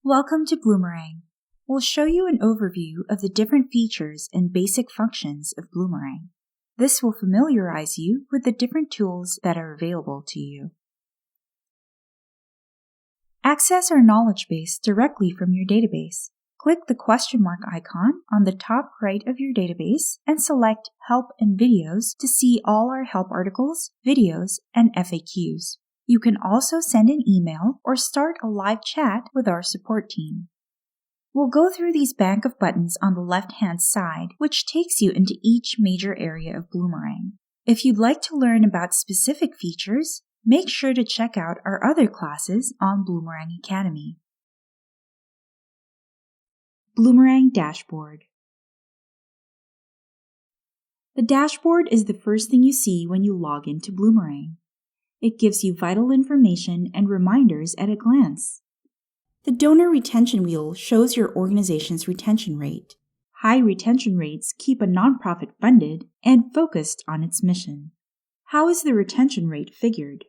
Welcome to Bloomerang. We'll show you an overview of the different features and basic functions of Bloomerang. This will familiarize you with the different tools that are available to you. Access our knowledge base directly from your database. Click the question mark icon on the top right of your database and select Help and Videos to see all our help articles, videos, and FAQs. You can also send an email or start a live chat with our support team. We'll go through these bank of buttons on the left-hand side, which takes you into each major area of Bloomerang. If you'd like to learn about specific features, make sure to check out our other classes on Bloomerang Academy. Bloomerang Dashboard. The dashboard is the first thing you see when you log into Bloomerang. It gives you vital information and reminders at a glance. The donor retention wheel shows your organization's retention rate. High retention rates keep a nonprofit funded and focused on its mission. How is the retention rate figured?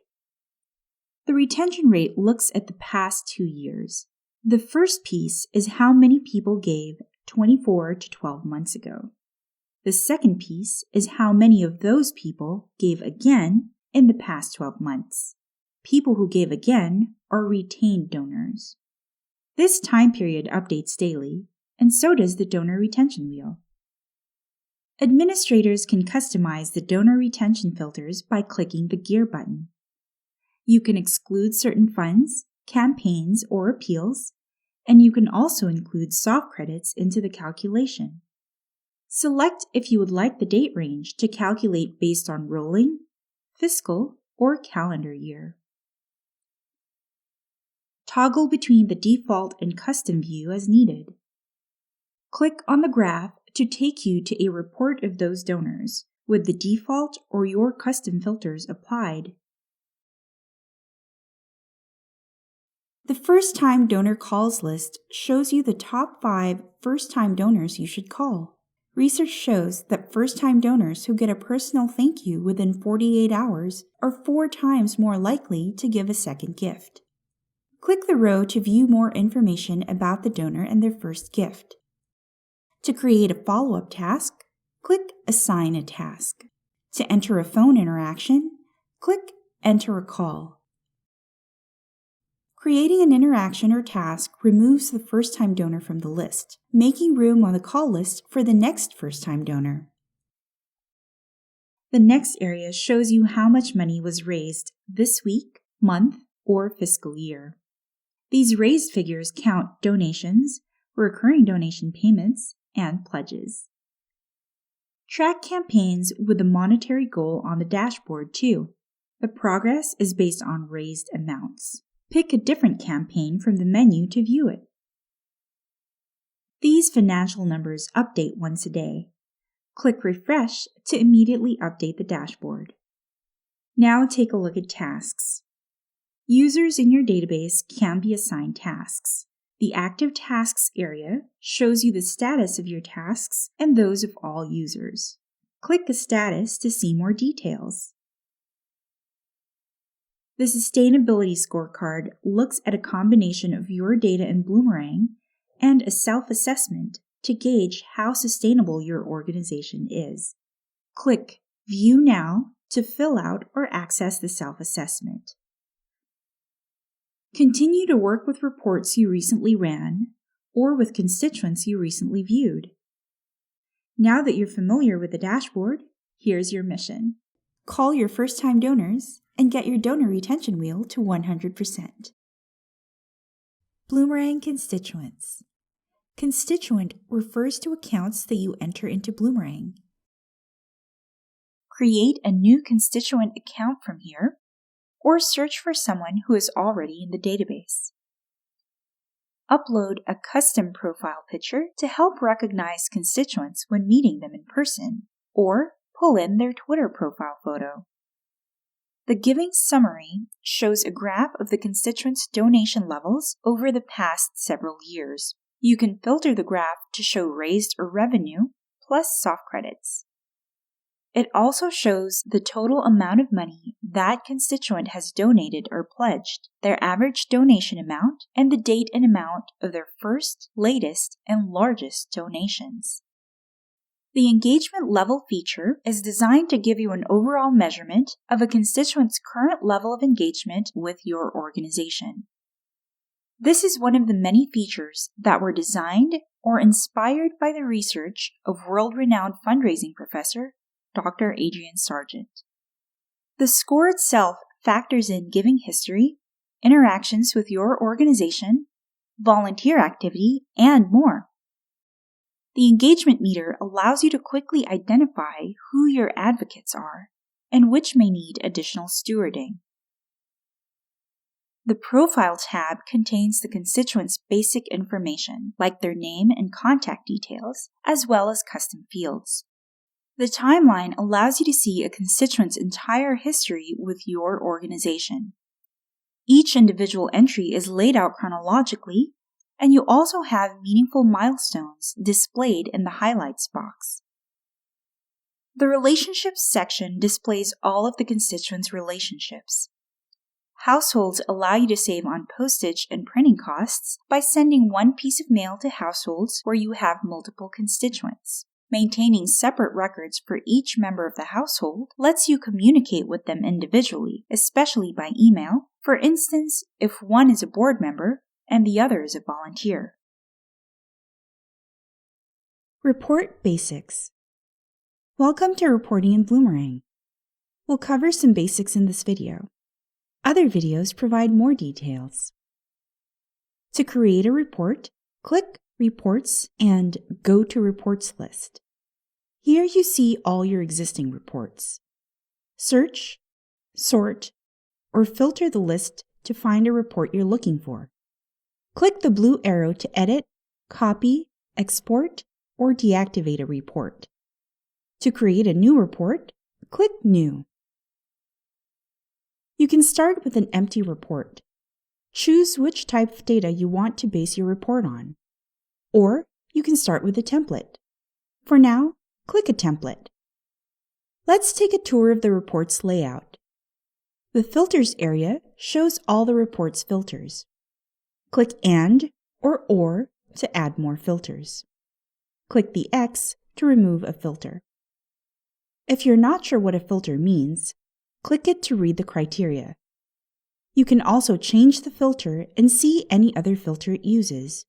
The retention rate looks at the past 2 years. The first piece is how many people gave 24 to 12 months ago. The second piece is how many of those people gave again in the past 12 months. People who gave again are retained donors. This time period updates daily, and so does the donor retention wheel. Administrators can customize the donor retention filters by clicking the gear button. You can exclude certain funds, campaigns, or appeals, and you can also include soft credits into the calculation. Select if you would like the date range to calculate based on rolling, fiscal, or calendar year. Toggle between the default and custom view as needed. Click on the graph to take you to a report of those donors with the default or your custom filters applied. The first-time donor calls list shows you the top 5 first-time donors you should call. Research shows that first-time donors who get a personal thank you within 48 hours are 4 times more likely to give a second gift. Click the row to view more information about the donor and their first gift. To create a follow-up task, click Assign a Task. To enter a phone interaction, click Enter a Call. Creating an interaction or task removes the first-time donor from the list, making room on the call list for the next first-time donor. The next area shows you how much money was raised this week, month, or fiscal year. These raised figures count donations, recurring donation payments, and pledges. Track campaigns with a monetary goal on the dashboard too. The progress is based on raised amounts. Pick a different campaign from the menu to view it. These financial numbers update once a day. Click Refresh to immediately update the dashboard. Now take a look at tasks. Users in your database can be assigned tasks. The Active Tasks area shows you the status of your tasks and those of all users. Click the status to see more details. The Sustainability Scorecard looks at a combination of your data in Bloomerang and a self-assessment to gauge how sustainable your organization is. Click View Now to fill out or access the self-assessment. Continue to work with reports you recently ran or with constituents you recently viewed. Now that you're familiar with the dashboard, here's your mission. Call your first-time donors and get your donor retention wheel to 100%. Bloomerang Constituents. Constituent refers to accounts that you enter into Bloomerang. Create a new constituent account from here, or search for someone who is already in the database. Upload a custom profile picture to help recognize constituents when meeting them in person, or pull in their Twitter profile photo. The Giving Summary shows a graph of the constituents' donation levels over the past several years. You can filter the graph to show raised or revenue, plus soft credits. It also shows the total amount of money that constituent has donated or pledged, their average donation amount, and the date and amount of their first, latest, and largest donations. The engagement level feature is designed to give you an overall measurement of a constituent's current level of engagement with your organization. This is one of the many features that were designed or inspired by the research of world-renowned fundraising professor Dr. Adrian Sargent. The score itself factors in giving history, interactions with your organization, volunteer activity, and more. The engagement meter allows you to quickly identify who your advocates are and which may need additional stewarding. The Profile tab contains the constituents' basic information, like their name and contact details, as well as custom fields. The timeline allows you to see a constituent's entire history with your organization. Each individual entry is laid out chronologically, and you also have meaningful milestones displayed in the highlights box. The Relationships section displays all of the constituents' relationships. Households allow you to save on postage and printing costs by sending one piece of mail to households where you have multiple constituents. Maintaining separate records for each member of the household lets you communicate with them individually, especially by email, for instance, if one is a board member and the other is a volunteer. Report Basics. Welcome to Reporting in Bloomerang. We'll cover some basics in this video. Other videos provide more details. To create a report, click Reports and Go to Reports list. Here you see all your existing reports. Search, sort, or filter the list to find a report you're looking for. Click the blue arrow to edit, copy, export, or deactivate a report. To create a new report, click New. You can start with an empty report. Choose which type of data you want to base your report on. Or you can start with a template. For now, click a template. Let's take a tour of the report's layout. The Filters area shows all the report's filters. Click And or to add more filters. Click the X to remove a filter. If you're not sure what a filter means, click it to read the criteria. You can also change the filter and see any other filter it uses.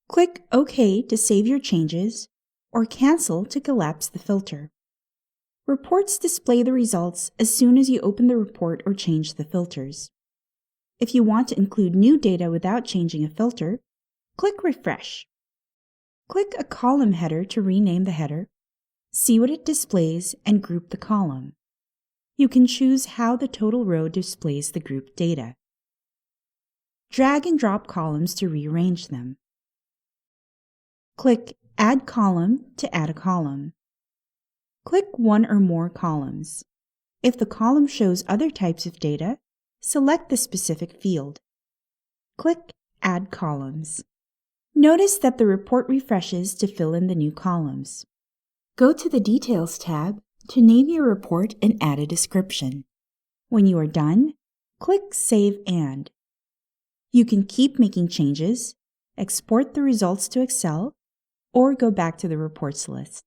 Click OK to save your changes, or Cancel to collapse the filter. Reports display the results as soon as you open the report or change the filters. If you want to include new data without changing a filter, click Refresh. Click a column header to rename the header, see what it displays, and group the column. You can choose how the total row displays the grouped data. Drag and drop columns to rearrange them. Click Add Column to add a column. Click one or more columns. If the column shows other types of data, select the specific field. Click Add Columns. Notice that the report refreshes to fill in the new columns. Go to the Details tab to name your report and add a description. When you are done, click Save And. You can keep making changes, export the results to Excel, or go back to the reports list.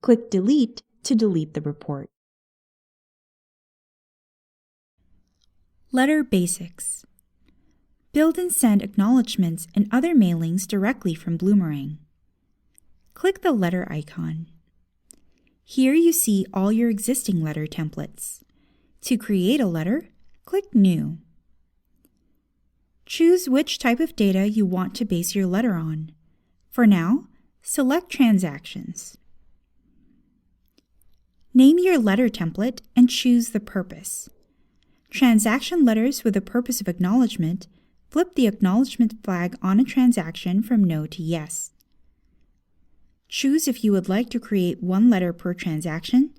Click Delete to delete the report. Letter Basics. Build and send acknowledgements and other mailings directly from Bloomerang. Click the letter icon. Here you see all your existing letter templates. To create a letter, click New. Choose which type of data you want to base your letter on. For now, select Transactions. Name your letter template and choose the purpose. Transaction letters with the purpose of acknowledgement, flip the acknowledgement flag on a transaction from No to Yes. Choose if you would like to create one letter per transaction,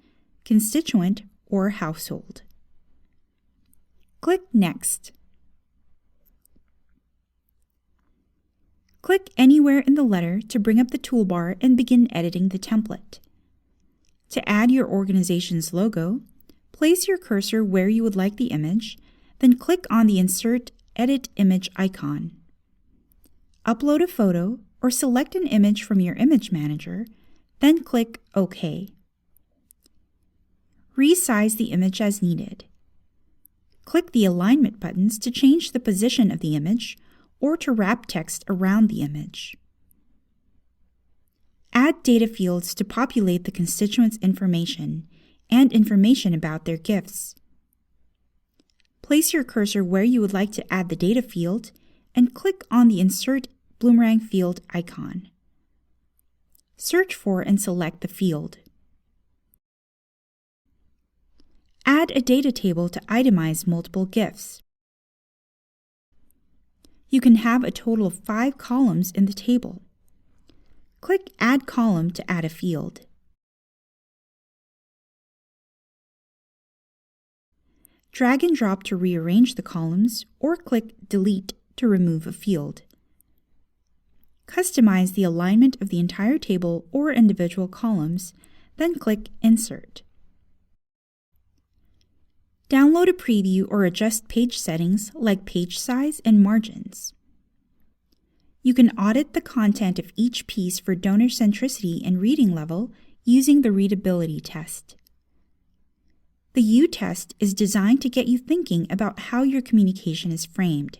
constituent, or household. Click Next. Click anywhere in the letter to bring up the toolbar and begin editing the template. To add your organization's logo, place your cursor where you would like the image, then click on the Insert Edit Image icon. Upload a photo or select an image from your image manager, then click OK. Resize the image as needed. Click the alignment buttons to change the position of the image or to wrap text around the image. Add data fields to populate the constituents' information and information about their gifts. Place your cursor where you would like to add the data field and click on the Insert Bloomerang Field icon. Search for and select the field. Add a data table to itemize multiple gifts. You can have a total of 5 columns in the table. Click Add Column to add a field. Drag and drop to rearrange the columns, or click Delete to remove a field. Customize the alignment of the entire table or individual columns, then click Insert. Download a preview or adjust page settings like page size and margins. You can audit the content of each piece for donor centricity and reading level using the readability test. The U test is designed to get you thinking about how your communication is framed.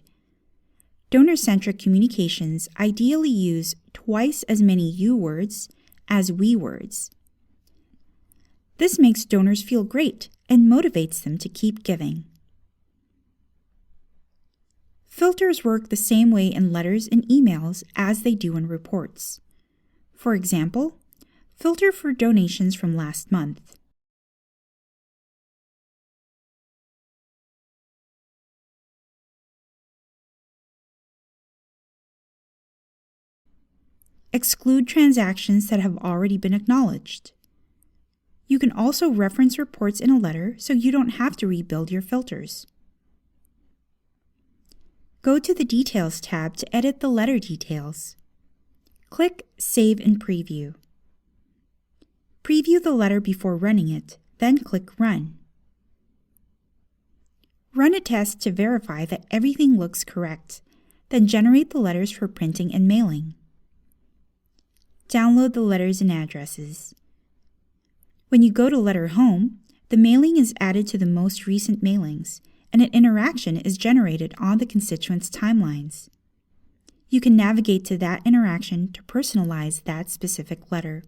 Donor-centric communications ideally use twice as many you words as we words. This makes donors feel great and motivates them to keep giving. Filters work the same way in letters and emails as they do in reports. For example, filter for donations from last month. Exclude transactions that have already been acknowledged. You can also reference reports in a letter so you don't have to rebuild your filters. Go to the Details tab to edit the letter details. Click Save and Preview. Preview the letter before running it, then click Run. Run a test to verify that everything looks correct, then generate the letters for printing and mailing. Download the letters and addresses. When you go to Letter Home, the mailing is added to the most recent mailings, and an interaction is generated on the constituents' timelines. You can navigate to that interaction to personalize that specific letter.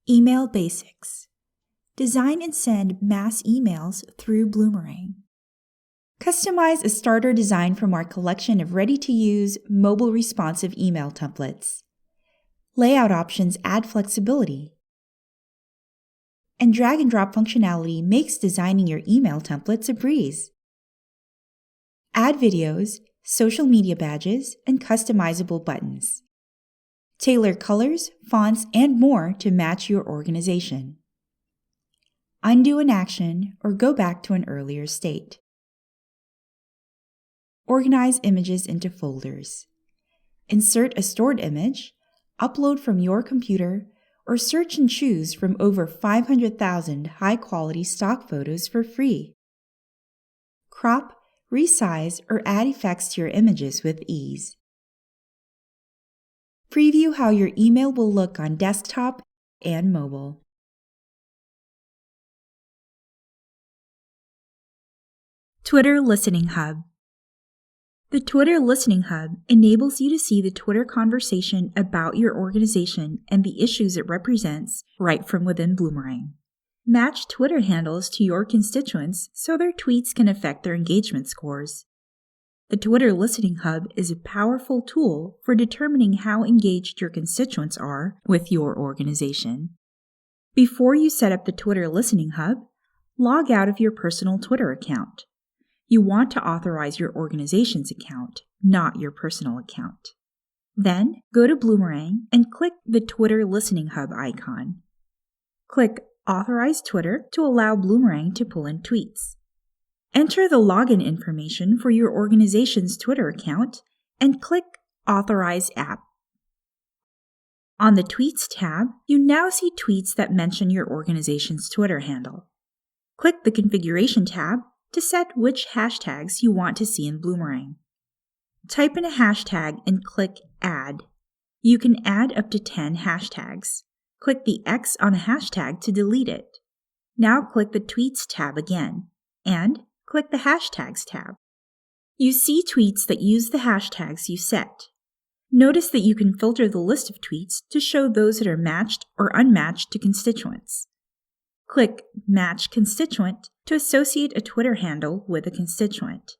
Email Basics. Design and send mass emails through Bloomerang. Customize a starter design from our collection of ready-to-use, mobile-responsive email templates. Layout options add flexibility. And drag-and-drop functionality makes designing your email templates a breeze. Add videos, social media badges, and customizable buttons. Tailor colors, fonts, and more to match your organization. Undo an action or go back to an earlier state. Organize images into folders. Insert a stored image, upload from your computer, or search and choose from over 500,000 high-quality stock photos for free. Crop, resize, or add effects to your images with ease. Preview how your email will look on desktop and mobile. Twitter Listening Hub. The Twitter Listening Hub enables you to see the Twitter conversation about your organization and the issues it represents right from within Bloomerang. Match Twitter handles to your constituents so their tweets can affect their engagement scores. The Twitter Listening Hub is a powerful tool for determining how engaged your constituents are with your organization. Before you set up the Twitter Listening Hub, log out of your personal Twitter account. You want to authorize your organization's account, not your personal account. Then, go to Bloomerang and click the Twitter Listening Hub icon. Click Authorize Twitter to allow Bloomerang to pull in tweets. Enter the login information for your organization's Twitter account and click Authorize App. On the Tweets tab, you now see tweets that mention your organization's Twitter handle. Click the Configuration tab to set which hashtags you want to see in Bloomerang. Type in a hashtag and click Add. You can add up to 10 hashtags. Click the X on a hashtag to delete it. Now click the Tweets tab again, and click the Hashtags tab. You see tweets that use the hashtags you set. Notice that you can filter the list of tweets to show those that are matched or unmatched to constituents. Click Match Constituent to associate a Twitter handle with a constituent.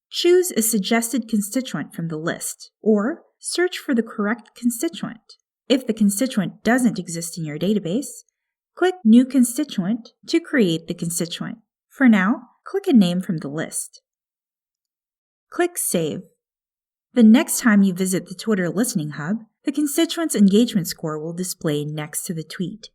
Choose a suggested constituent from the list, or search for the correct constituent. If the constituent doesn't exist in your database, click New Constituent to create the constituent. For now, click a name from the list. Click Save. The next time you visit the Twitter Listening Hub, the constituent's engagement score will display next to the tweet.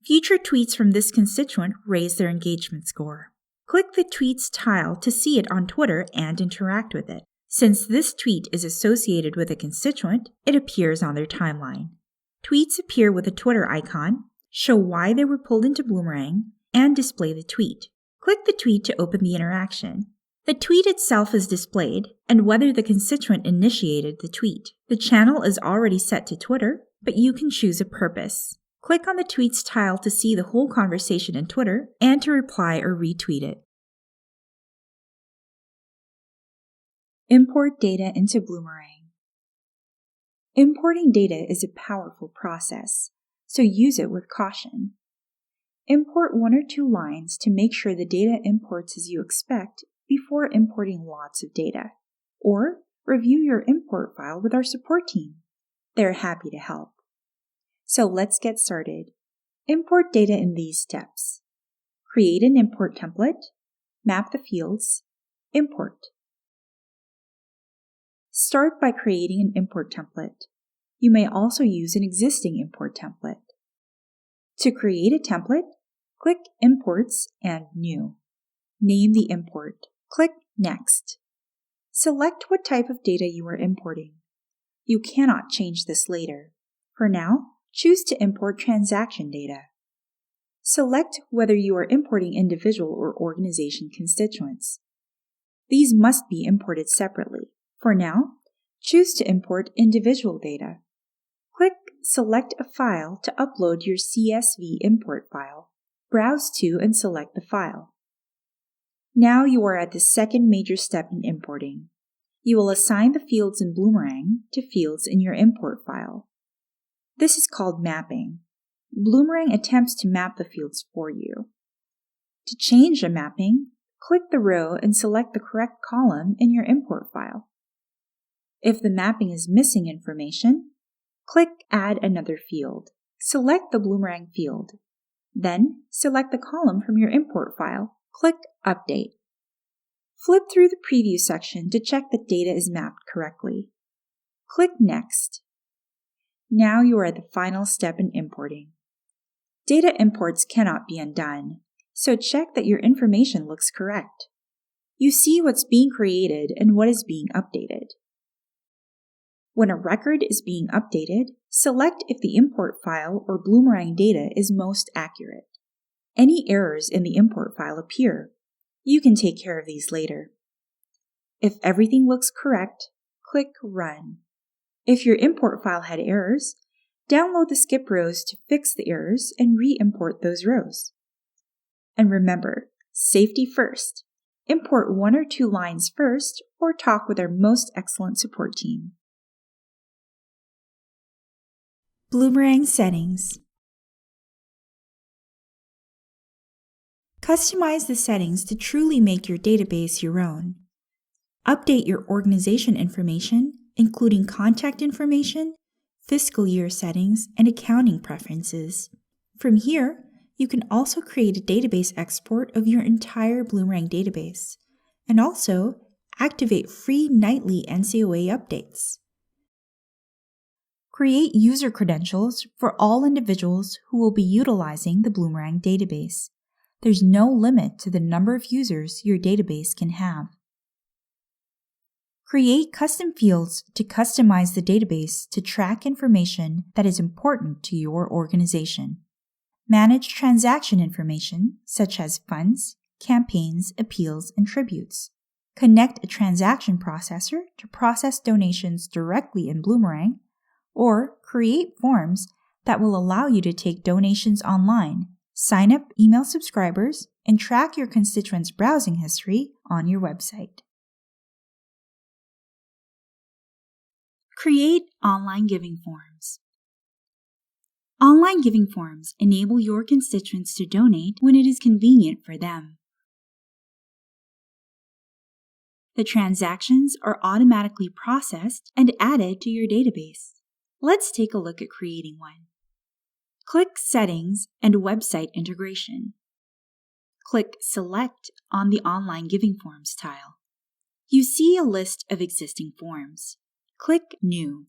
Future tweets from this constituent raise their engagement score. Click the Tweets tile to see it on Twitter and interact with it. Since this tweet is associated with a constituent, it appears on their timeline. Tweets appear with a Twitter icon, show why they were pulled into Bloomerang, and display the tweet. Click the tweet to open the interaction. The tweet itself is displayed, and whether the constituent initiated the tweet. The channel is already set to Twitter, but you can choose a purpose. Click on the Tweets tile to see the whole conversation in Twitter and to reply or retweet it. Import data into Bloomerang. Importing data is a powerful process, so use it with caution. Import 1 or 2 lines to make sure the data imports as you expect before importing lots of data, or review your import file with our support team. They're happy to help. So let's get started. Import data in these steps. Create an import template, map the fields, import. Start by creating an import template. You may also use an existing import template. To create a template, click Imports and New. Name the import. Click Next. Select what type of data you are importing. You cannot change this later. For now, choose to import transaction data. Select whether you are importing individual or organization constituents. These must be imported separately. For now, choose to import individual data. Click Select a file to upload your CSV import file. Browse to and select the file. Now you are at the second major step in importing. You will assign the fields in Bloomerang to fields in your import file. This is called mapping. Bloomerang attempts to map the fields for you. To change a mapping, click the row and select the correct column in your import file. If the mapping is missing information, click Add another field. Select the Bloomerang field. Then, select the column from your import file. Click Update. Flip through the Preview section to check that data is mapped correctly. Click Next. Now you are at the final step in importing. Data imports cannot be undone, so check that your information looks correct. You see what's being created and what is being updated. When a record is being updated, select if the import file or Bloomerang data is most accurate. Any errors in the import file appear. You can take care of these later. If everything looks correct, click Run. If your import file had errors, download the skip rows to fix the errors and re-import those rows. And remember, safety first. Import 1 or 2 lines first or talk with our most excellent support team. Bloomerang Settings. Customize the settings to truly make your database your own. Update your organization information, including contact information, fiscal year settings, and accounting preferences. From here, you can also create a database export of your entire Bloomerang database, and also activate free nightly NCOA updates. Create user credentials for all individuals who will be utilizing the Bloomerang database. There's no limit to the number of users your database can have. Create custom fields to customize the database to track information that is important to your organization. Manage transaction information such as funds, campaigns, appeals, and tributes. Connect a transaction processor to process donations directly in Bloomerang, or create forms that will allow you to take donations online, sign up email subscribers, and track your constituents' browsing history on your website. Create online giving forms. Online giving forms enable your constituents to donate when it is convenient for them. The transactions are automatically processed and added to your database. Let's take a look at creating one. Click Settings and Website Integration. Click Select on the Online Giving Forms tile. You see a list of existing forms. Click New.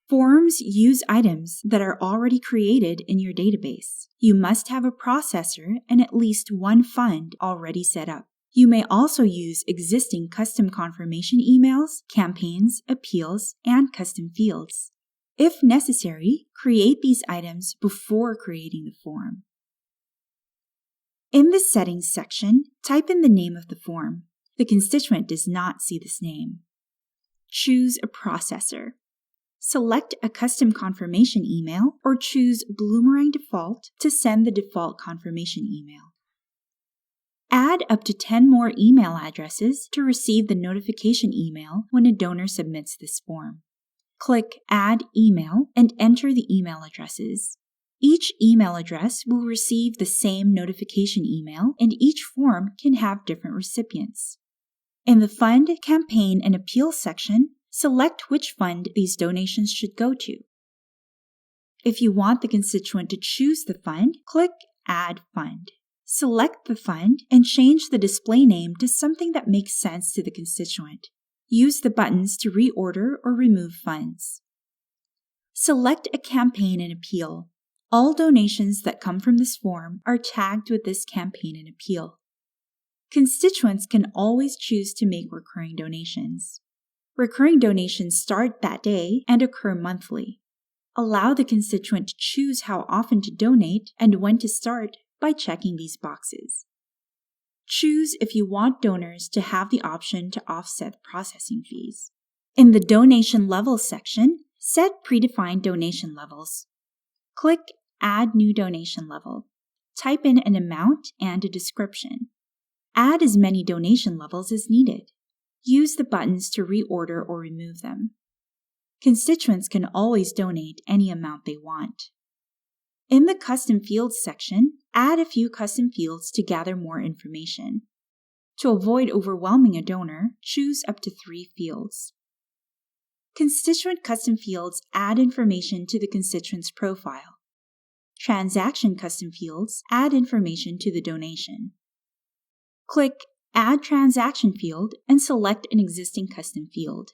Forms use items that are already created in your database. You must have a processor and at least one fund already set up. You may also use existing custom confirmation emails, campaigns, appeals, and custom fields. If necessary, create these items before creating the form. In the Settings section, type in the name of the form. The constituent does not see this name. Choose a processor. Select a custom confirmation email or choose Bloomerang Default to send the default confirmation email. Add up to 10 more email addresses to receive the notification email when a donor submits this form. Click Add Email and enter the email addresses. Each email address will receive the same notification email, and each form can have different recipients. In the Fund, Campaign, and Appeal section, select which fund these donations should go to. If you want the constituent to choose the fund, click Add Fund. Select the fund and change the display name to something that makes sense to the constituent. Use the buttons to reorder or remove funds. Select a campaign and appeal. All donations that come from this form are tagged with this campaign and appeal. Constituents can always choose to make recurring donations. Recurring donations start that day and occur monthly. Allow the constituent to choose how often to donate and when to start by checking these boxes. Choose if you want donors to have the option to offset processing fees. In the Donation Levels section, set predefined donation levels. Click Add New Donation Level. Type in an amount and a description. Add as many donation levels as needed. Use the buttons to reorder or remove them. Constituents can always donate any amount they want. In the Custom Fields section, add a few custom fields to gather more information. To avoid overwhelming a donor, choose up to 3 fields. Constituent custom fields add information to the constituent's profile. Transaction custom fields add information to the donation. Click Add Transaction field and select an existing custom field.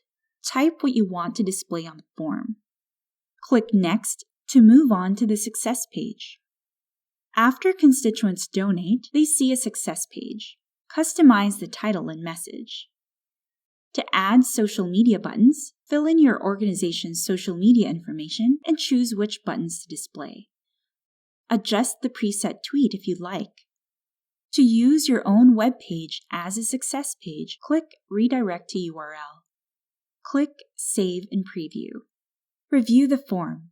Type what you want to display on the form. Click Next to move on to the Success page. After constituents donate, they see a Success page. Customize the title and message. To add social media buttons, fill in your organization's social media information and choose which buttons to display. Adjust the preset tweet if you'd like. To use your own web page as a success page, click Redirect to URL. Click Save and Preview. Review the form.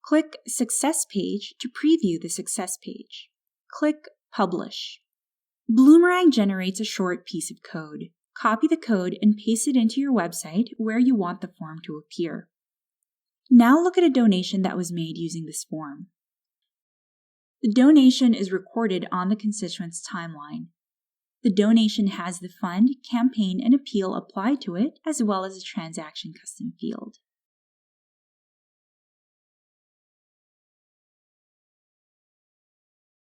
Click Success Page to preview the success page. Click Publish. Bloomerang generates a short piece of code. Copy the code and paste it into your website where you want the form to appear. Now look at a donation that was made using this form. The donation is recorded on the constituent's timeline. The donation has the fund, campaign, and appeal applied to it, as well as a transaction custom field.